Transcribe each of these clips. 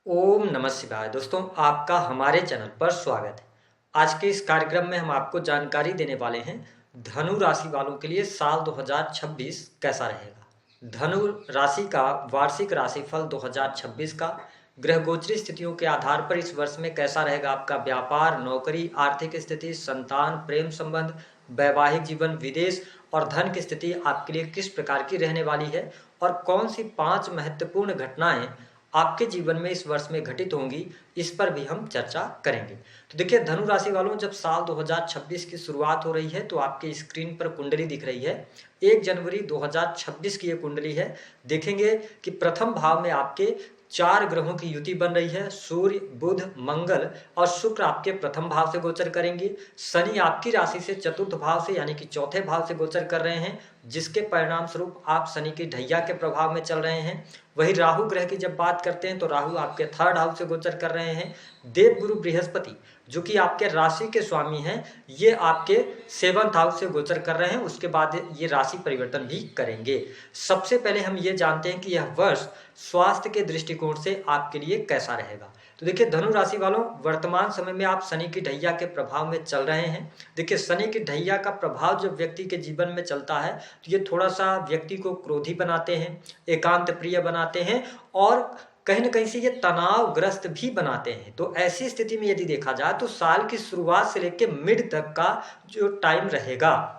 ओम नमः शिवाय। दोस्तों, आपका हमारे चैनल पर स्वागत है। आज के इस कार्यक्रम में हम आपको जानकारी देने वाले हैं धनु राशि वालों के लिए साल 2026 कैसा रहेगा। धनु राशि का वार्षिक राशिफल 2026 का ग्रह गोचरी स्थितियों के आधार पर इस वर्ष में कैसा रहेगा आपका व्यापार, नौकरी, आर्थिक स्थिति, संतान, प्रेम संबंध, वैवाहिक जीवन, विदेश और धन की स्थिति आपके लिए किस प्रकार की रहने वाली है और कौन सी 5 महत्वपूर्ण घटनाएं आपके जीवन में इस वर्ष में घटित होंगी, इस पर भी हम चर्चा करेंगे। तो देखिए धनु राशि वालों, जब साल 2026 की शुरुआत हो रही है तो आपकी स्क्रीन पर कुंडली दिख रही है। 1 जनवरी 2026 की ये कुंडली है। देखेंगे कि प्रथम भाव में आपके 4 ग्रहों की युति बन रही है। सूर्य, बुध, मंगल और शुक्र आपके प्रथम भाव से गोचर करेंगे। शनि आपकी राशि से चतुर्थ भाव से यानी कि चौथे भाव से गोचर कर रहे हैं, जिसके परिणाम स्वरूप आप शनि की ढैया के प्रभाव में चल रहे हैं। वही राहु ग्रह की जब बात करते हैं तो राहु आपके थर्ड हाउस से गोचर कर रहे हैं। देवगुरु बृहस्पति जो कि आपके राशि के स्वामी हैं, ये आपके सेवंथ हाउस से गोचर कर रहे हैं। उसके बाद ये राशि परिवर्तन भी करेंगे। सबसे पहले हम ये जानते हैं कि यह वर्ष स्वास्थ्य के दृष्टिकोण से आपके लिए कैसा रहेगा। तो देखिए धनु राशि वालों, वर्तमान समय में आप शनि की ढैया के प्रभाव में चल रहे हैं। देखिए शनि की ढैया का प्रभाव जब व्यक्ति के जीवन में चलता है तो ये थोड़ा सा व्यक्ति को क्रोधी बनाते हैं, एकांत प्रिय बनाते हैं और कहीं ना कहीं से ये तनावग्रस्त भी बनाते हैं। तो ऐसी स्थिति में यदि देखा जाए तो साल की शुरुआत से लेकर मिड तक का जो टाइम रहेगा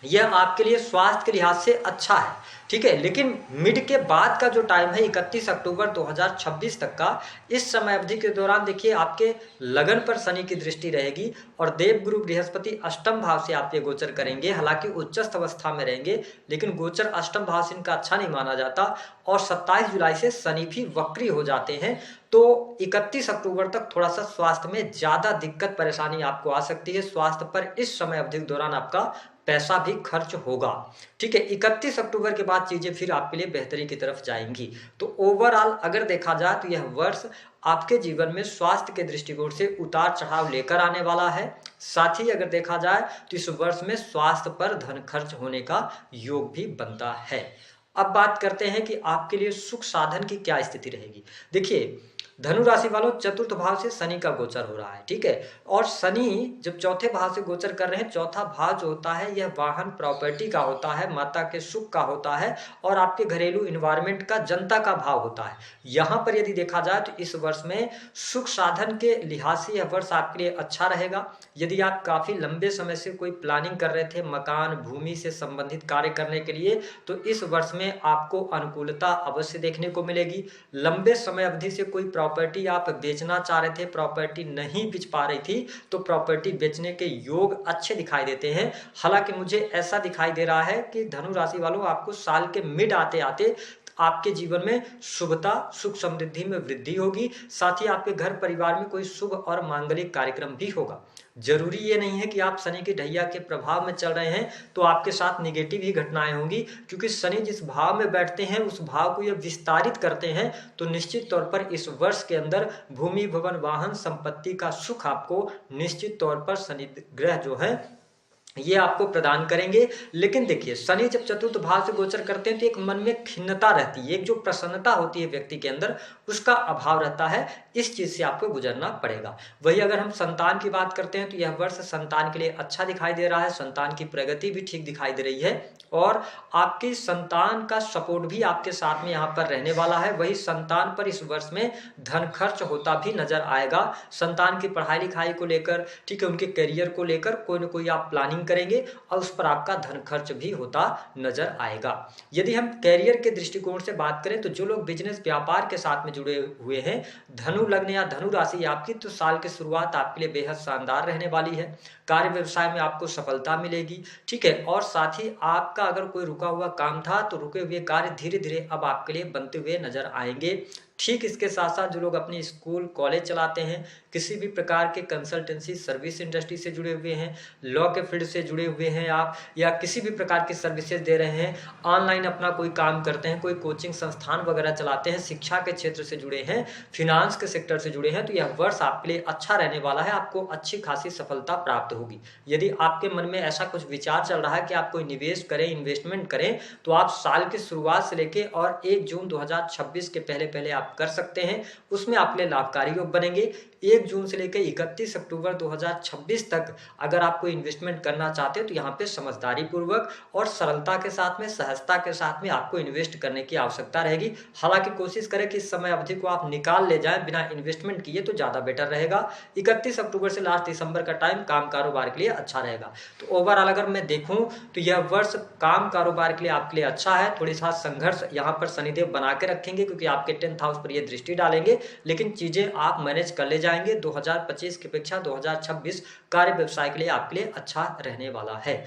यह आपके लिए स्वास्थ्य के लिहाज से अच्छा है, ठीक है। लेकिन मिड के बाद का जो टाइम है 31 अक्टूबर 2026 तक का, इस समय अवधि के दौरान देखिए आपके लगन पर शनि की दृष्टि रहेगी और देवगुरु बृहस्पति अष्टम भाव से आपके गोचर करेंगे। हालांकि उच्चस्थ अवस्था में रहेंगे, लेकिन गोचर अष्टम भाव से इनका अच्छा नहीं माना जाता और 27 जुलाई से शनि भी वक्री हो जाते हैं। तो 31 अक्टूबर तक थोड़ा सा स्वास्थ्य में ज्यादा दिक्कत परेशानी आपको आ सकती है। स्वास्थ्य पर इस समय अवधि के दौरान आपका पैसा भी खर्च होगा, ठीक है। 31 अक्टूबर के बाद चीजें फिर आपके लिए बेहतरी की तरफ जाएंगी। तो ओवरऑल अगर देखा जाए तो यह वर्ष आपके जीवन में स्वास्थ्य के दृष्टिकोण से उतार चढ़ाव लेकर आने वाला है। साथ ही अगर देखा जाए तो इस वर्ष में स्वास्थ्य पर धन खर्च होने का योग भी बनता है। अब बात करते हैं कि आपके लिए सुख साधन की क्या स्थिति रहेगी। देखिए धनु राशि वालों, चतुर्थ भाव से शनि का गोचर हो रहा है, ठीक है। और शनि जब चौथे भाव से गोचर कर रहे हैं, चौथा भाव जो होता है यह वाहन प्रॉपर्टी का होता है, माता के सुख का होता है और आपके घरेलू इन्वायरमेंट का, जनता का भाव होता है। यहाँ पर यदि देखा जाए तो इस वर्ष में सुख साधन के लिहाज से यह वर्ष आपके लिए अच्छा रहेगा। यदि आप काफी लंबे समय से कोई प्लानिंग कर रहे थे मकान भूमि से संबंधित कार्य करने के लिए, तो इस वर्ष में आपको अनुकूलता अवश्य देखने को मिलेगी। लंबे समय अवधि से कोई प्रॉपर्टी आप बेचना चाह रहे थे, प्रॉपर्टी नहीं बेच पा रही थी, तो प्रॉपर्टी बेचने के योग अच्छे दिखाई देते हैं। हालांकि मुझे ऐसा दिखाई दे रहा है कि धनु राशि वालों, आपको साल के मिड आते आते आपके जीवन में शुभता, सुख समृद्धि में वृद्धि होगी। साथ ही आपके घर परिवार में कोई शुभ और मांगलिक कार्यक्रम भी होगा। जरूरी ये नहीं है कि आप शनि की ढैया के प्रभाव में चल रहे हैं तो आपके साथ निगेटिव ही घटनाएं होंगी, क्योंकि शनि जिस भाव में बैठते हैं उस भाव को ये विस्तारित करते हैं। तो निश्चित तौर पर इस वर्ष के अंदर भूमि, भवन, वाहन, संपत्ति का सुख आपको निश्चित तौर पर शनि ग्रह जो है ये आपको प्रदान करेंगे। लेकिन देखिए शनि जब चतुर्थ भाव से गोचर करते हैं तो एक मन में खिन्नता रहती है, एक जो प्रसन्नता होती है व्यक्ति के अंदर उसका अभाव रहता है। इस चीज से आपको गुजरना पड़ेगा। वही अगर हम संतान की बात करते हैं तो यह वर्ष संतान के लिए अच्छा दिखाई दे रहा है। संतान की प्रगति भी ठीक दिखाई दे रही है और आपकी संतान का सपोर्ट भी आपके साथ में यहाँ पर रहने वाला है। वही संतान पर इस वर्ष में धन खर्च होता भी नजर आएगा। संतान की पढ़ाई लिखाई को लेकर, ठीक है, उनके करियर को लेकर कोई ना कोई आप प्लानिंग करेंगे और उस पर आपका धन खर्च भी होता नजर आएगा। यदि हम कैरियर के दृष्टिकोण से बात करें तो जो लोग बिजनेस व्यापार के साथ में जुड़े हुए हैं, धनु लग्न या धनु राशि आपकी, तो साल की शुरुआत आपके लिए बेहद शानदार रहने वाली है। कार्य व्यवसाय में आपको सफलता मिलेगी, ठीक है। और साथ ही आपका अगर कोई रुका हुआ काम था तो रुके हुए कार्य धीरे धीरे अब आपके लिए बनते हुए नजर आएंगे। ठीक इसके साथ साथ जो लोग अपनी स्कूल कॉलेज चलाते हैं, किसी भी प्रकार के कंसल्टेंसी सर्विस इंडस्ट्री से जुड़े हुए हैं, लॉ के फील्ड से जुड़े हुए हैं आप, या किसी भी प्रकार की सर्विसेज दे रहे हैं, ऑनलाइन अपना कोई काम करते हैं, कोई कोचिंग संस्थान वगैरह चलाते हैं, शिक्षा के क्षेत्र से जुड़े हैं, फिनांस के सेक्टर से जुड़े हैं, तो यह वर्ष आपके लिए अच्छा रहने वाला है। आपको अच्छी खासी सफलता प्राप्त होगी। यदि आपके मन में ऐसा कुछ विचार चल रहा है कि आप कोई निवेश करें, इन्वेस्टमेंट करें, तो आप साल की शुरुआत से लेके और 1 जून 2026 के पहले पहले आप आप कर सकते हैं, उसमें आपके लिए लाभकारी योग बनेंगे। 1 जून से लेकर 31 अक्टूबर 2026 तक अगर आप कोई इन्वेस्टमेंट करना चाहते हो तो यहाँ पे समझदारी पूर्वक और सरलता के साथ में, सहजता के साथ में आपको इन्वेस्ट करने की आवश्यकता रहेगी। हालांकि कोशिश करें कि इस समय अवधि को आप निकाल ले जाएं बिना इन्वेस्टमेंट किए तो ज़्यादा बेटर रहेगा। 31 अक्टूबर से लास्ट दिसंबर का टाइम काम कारोबार के लिए अच्छा रहेगा। तो ओवरऑल अगर मैं देखूं तो यह वर्ष काम कारोबार के लिए आपके लिए अच्छा है। थोड़ी सा संघर्ष यहाँ पर शनिदेव बना के रखेंगे क्योंकि आपके 10th हाउस पर ये दृष्टि डालेंगे, लेकिन चीजें आप मैनेज कर ले जाएंगे। 2025 की अपेक्षा 2026 कार्य व्यवसाय के लिए आपके लिए अच्छा रहने वाला है।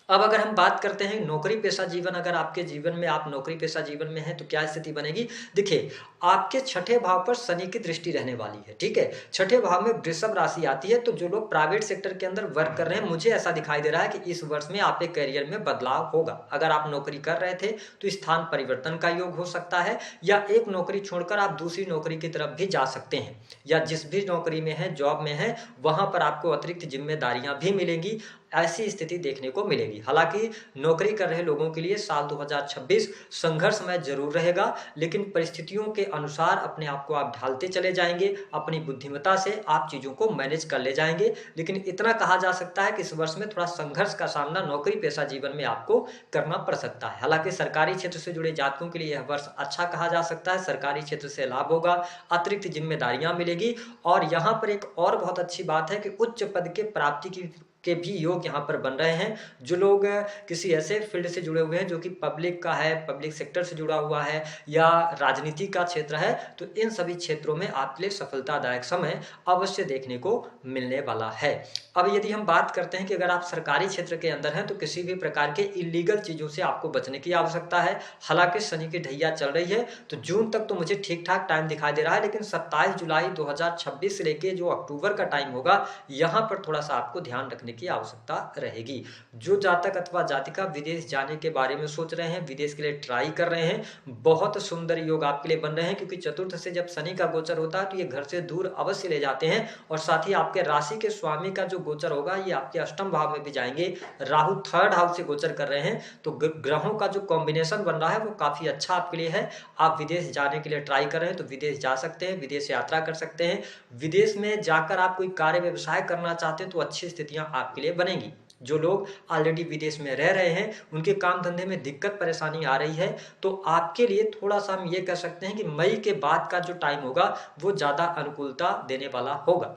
अब अगर हम बात करते हैं नौकरी पेशा जीवन, अगर आपके जीवन में आप नौकरी पेशा जीवन में हैं तो क्या स्थिति बनेगी। देखिए, आपके छठे भाव पर शनि की दृष्टि रहने वाली है, ठीक है। छठे भाव में वृषभ राशि आती है, तो जो लोग प्राइवेट सेक्टर के अंदर वर्क कर रहे हैं, मुझे ऐसा दिखाई दे रहा है कि इस वर्ष में आपके करियर में बदलाव होगा। अगर आप नौकरी कर रहे थे तो स्थान परिवर्तन का योग हो सकता है, या एक नौकरी छोड़कर आप दूसरी नौकरी की तरफ भी जा सकते हैं, या जिस भी नौकरी में है, जॉब में है, वहां पर आपको अतिरिक्त जिम्मेदारियां भी मिलेंगी। ऐसी स्थिति देखने को मिलेगी। हालांकि नौकरी कर रहे लोगों के लिए साल 2026 संघर्षमय जरूर रहेगा, लेकिन परिस्थितियों के अनुसार अपने आप को आप ढालते चले जाएंगे। अपनी बुद्धिमत्ता से आप चीजों को मैनेज कर ले जाएंगे। लेकिन इतना कहा जा सकता है कि इस वर्ष में थोड़ा संघर्ष का सामना नौकरी पेशा जीवन में आपको करना पड़ सकता है। हालांकि सरकारी क्षेत्र से जुड़े जातकों के लिए यह वर्ष अच्छा कहा जा सकता है। सरकारी क्षेत्र से लाभ होगा, अतिरिक्त जिम्मेदारियां मिलेगी। और यहाँ पर एक और बहुत अच्छी बात है कि उच्च पद के प्राप्ति के भी योग यहाँ पर बन रहे हैं। जो लोग किसी ऐसे फील्ड से जुड़े हुए हैं जो कि पब्लिक का है, पब्लिक सेक्टर से जुड़ा हुआ है, या राजनीति का क्षेत्र है, तो इन सभी क्षेत्रों में आपके लिए सफलतादायक समय अवश्य देखने को मिलने वाला है। अब यदि हम बात करते हैं कि अगर आप सरकारी क्षेत्र के अंदर हैं तो किसी भी प्रकार के इलीगल चीजों से आपको बचने की आवश्यकता है। हालांकि शनि की ढैया चल रही है, तो जून तक तो मुझे ठीक ठाक टाइम दिखाई दे रहा है, लेकिन 27 जुलाई 2026 से लेके जो अक्टूबर का टाइम होगा, यहाँ पर थोड़ा सा आपको ध्यान रखने की आवश्यकता रहेगी। जो जातक अथवा जातिका विदेश जाने के बारे में सोच रहे हैं, विदेश के लिए ट्राई कर रहे हैं, बहुत सुंदर योग आपके लिए बन रहे हैं। क्योंकि चतुर्थ से जब शनि का गोचर होता है तो ये घर से दूर अवश्य ले जाते हैं। और साथ ही आपके राशि के स्वामी का जो गोचर होगा ये आपके अष्टम भाव में भी जाएंगे। राहु 3rd हाउस से गोचर कर रहे हैं, तो ग्रहों का जो कॉम्बिनेशन बन रहा है वो काफी अच्छा आपके लिए है। आप विदेश जाने के लिए ट्राई कर रहे हैं तो विदेश जा सकते हैं, विदेश यात्रा कर सकते हैं। विदेश में जाकर आप कोई कार्य व्यवसाय करना चाहते हैं तो अच्छी स्थितियां आपके लिए बनेंगी। जो लोग ऑलरेडी विदेश में रह रहे हैं, उनके काम धंधे में दिक्कत परेशानी आ रही है, तो आपके लिए थोड़ा सा हम ये कह सकते हैं कि मई के बाद का जो टाइम होगा वो ज्यादा अनुकूलता देने वाला होगा।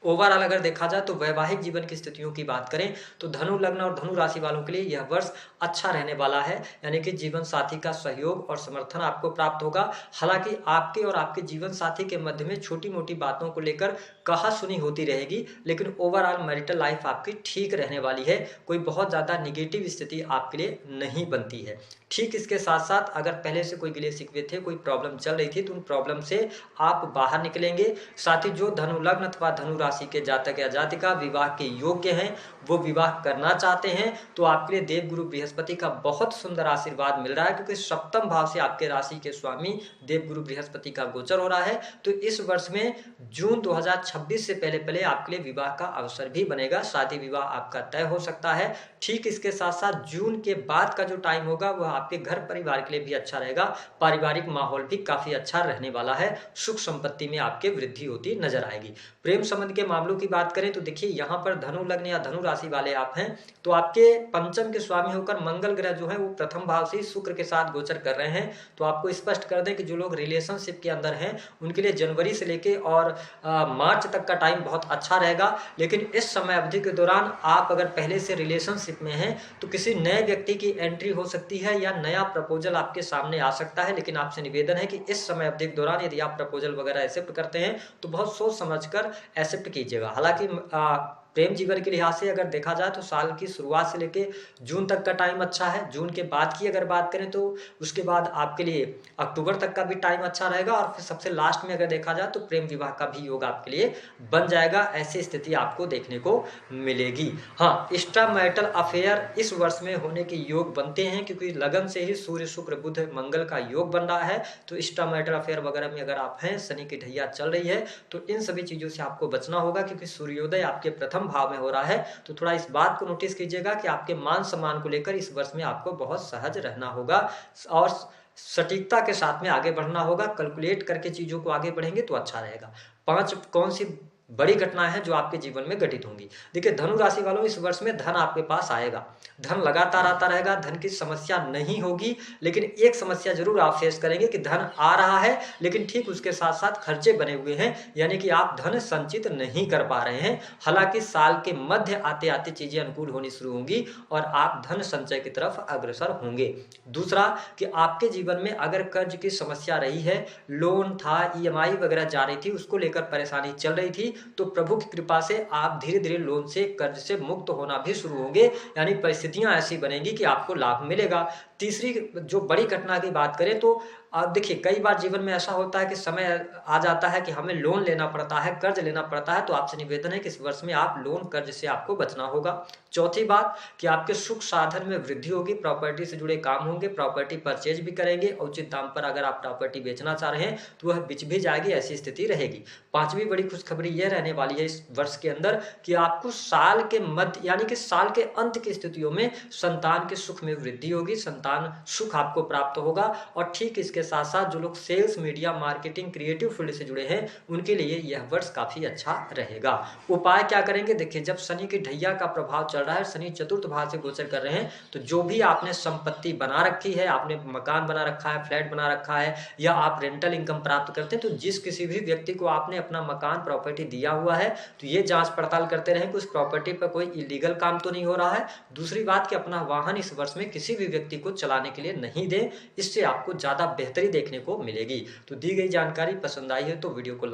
ओवरऑल अगर देखा जाए तो वैवाहिक जीवन की स्थितियों की बात करें तो धनु लग्न और धनु राशि वालों के लिए यह वर्ष अच्छा रहने वाला है। यानी कि जीवन साथी का सहयोग और समर्थन आपको प्राप्त होगा। हालांकि आपके और आपके जीवन साथी के मध्य में छोटी मोटी बातों को लेकर कहा सुनी होती रहेगी, लेकिन ओवरऑल मैरिटल लाइफ आपकी ठीक रहने वाली है। कोई बहुत ज्यादा निगेटिव स्थिति आपके लिए नहीं बनती है। ठीक इसके साथ साथ अगर पहले से कोई गिले शिकवे थे, कोई प्रॉब्लम चल रही थी, तो उन प्रॉब्लम से आप बाहर निकलेंगे। साथ ही जो धनु लग्न अथवा धनु राशि के जातक या जातिका विवाह के योग्य हैं, वो विवाह करना चाहते हैं, तो आपके लिए देव गुरु बृहस्पति का बहुत सुंदर आशीर्वाद मिल रहा है। क्योंकि सप्तम भाव से आपके राशि के स्वामी देव गुरु बृहस्पति का गोचर हो रहा है। तो इस वर्ष में जून 2026 से पहले पहले आपके लिए विवाह का अवसर भी बनेगा। शादी विवाह आपका तय हो सकता है। ठीक इसके साथ साथ जून के बाद का जो टाइम होगा वह आपके घर परिवार के लिए भी अच्छा रहेगा। पारिवारिक माहौल भी काफी अच्छा रहने वाला है। सुख संपत्ति में आपके वृद्धि होती नजर आएगी। प्रेम संबंध के मामलों की बात करें तो देखिए, यहाँ पर धनु लग्न या धनु राशि वाले आप हैं तो आपके पंचम के स्वामी होकर मंगल ग्रह जो है वो प्रथम भाव से शुक्र के साथ गोचर कर रहे हैं। तो आपको स्पष्ट कर दें कि जो लोग रिलेशनशिप के अंदर हैं उनके लिए जनवरी से लेके और मार्च तक का टाइम बहुत अच्छा रहेगा। लेकिन इस समय अवधि के दौरान आप अगर पहले से रिलेशनशिप में हैं तो किसी नए व्यक्ति की एंट्री हो सकती है या नया प्रपोजल आपके सामने आ सकता है। लेकिन आपसे निवेदन है कि इस समय अवधि के दौरान यदि आप प्रपोजल वगैरह एक्सेप्ट करते हैं तो बहुत सोच समझकर एक्सेप्ट कीजिएगा। हालांकि प्रेम जीवन के लिहाज से अगर देखा जाए तो साल की शुरुआत से लेके जून तक का टाइम अच्छा है। जून के बाद की अगर बात करें तो उसके बाद आपके लिए अक्टूबर तक का भी टाइम अच्छा रहेगा। और फिर सबसे लास्ट में अगर देखा जाए तो प्रेम विवाह का भी योग आपके लिए बन जाएगा। ऐसी स्थिति आपको देखने को मिलेगी। हाँ, एक्स्ट्रा मैरिटल अफेयर इस वर्ष में होने के योग बनते हैं, क्योंकि लगन से ही सूर्य शुक्र बुध मंगल का योग बन रहा है। तो एक्स्ट्रा मैरिटल अफेयर वगैरह में अगर आप हैं, शनि की ढैया चल रही है, तो इन सभी चीजों से आपको बचना होगा। क्योंकि सूर्योदय आपके प्रथम भाव में हो रहा है। तो थोड़ा इस बात को नोटिस कीजिएगा कि आपके मान सम्मान को लेकर इस वर्ष में आपको बहुत सहज रहना होगा। और सटीकता के साथ में आगे बढ़ना होगा, कैलकुलेट करके चीज़ों को आगे बढ़ेंगे तो अच्छा रहेगा। 5 कौन सी बड़ी घटनाएं हैं जो आपके जीवन में घटित होंगी। देखिए धनु राशि वालों, इस वर्ष में धन आपके पास आएगा, धन लगातार आता रहेगा, धन की समस्या नहीं होगी। लेकिन एक समस्या जरूर आप फेस करेंगे कि धन आ रहा है लेकिन ठीक उसके साथ साथ खर्चे बने हुए हैं, यानी कि आप धन संचित नहीं कर पा रहे हैं। हालांकि साल के मध्य आते आते चीजें अनुकूल होनी शुरू होंगी और आप धन संचय की तरफ अग्रसर होंगे। दूसरा कि आपके जीवन में अगर कर्ज की समस्या रही है, लोन था, ईएमआई वगैरह जा रही थी, उसको लेकर परेशानी चल रही थी, तो प्रभु की कृपा से आप धीरे धीरे लोन से, कर्ज से मुक्त होना भी शुरू होंगे, यानी परिस्थितियां ऐसी बनेंगी कि आपको लाभ मिलेगा। तीसरी जो बड़ी घटना की बात करें तो आप देखिए कई बार जीवन में ऐसा होता है कि समय आ जाता है कि हमें लोन लेना पड़ता है, कर्ज लेना पड़ता है, तो आपसे निवेदन है कि इस वर्ष में आप लोन कर्ज से आपको बचना होगा। चौथी बात कि आपके सुख साधन में वृद्धि होगी, प्रॉपर्टी से जुड़े काम होंगे, प्रॉपर्टी परचेज भी करेंगे, उचित दाम पर अगर आप प्रॉपर्टी बेचना चाह रहे हैं तो वह बिच भी जाएगी, ऐसी स्थिति रहेगी। पांचवी बड़ी खुशखबरी यह रहने वाली है इस वर्ष के अंदर कि आपको साल के मध्य यानी कि साल के अंत की स्थितियों में संतान के सुख में वृद्धि होगी, संतान सुख आपको प्राप्त होगा। और ठीक इसके साथ साथ जो लोग sales, media, marketing, creative field से जुड़े हैं उनके लिए यह वर्ष काफी अच्छा रहेगा। उपाय क्या करेंगे? देखिए जब शनि की ढैया का प्रभाव चल रहा है, शनि चतुर्थ भाव से गोचर कर रहे हैं, तो जो भी आपने संपत्ति बना रखी है, आपने मकान बना रखा है, फ्लैट बना रखा है, या आप रेंटल इनकम प्राप्त करते हैं, तो जिस किसी भी व्यक्ति को आपने अपना मकान, प्रॉपर्टी दिया हुआ है, तो ये जांच पड़ताल करते रहें कि उस प्रॉपर्टी पर कोई इलीगल काम तो नहीं हो रहा है। दूसरी बात कि अपना वाहन इस वर्ष में किसी भी व्यक्ति को चलाने के लिए नहीं दें, इससे आपको ज्यादा बेहतरी देखने को मिलेगी। तो दी गई जानकारी पसंद आई है तो वीडियो को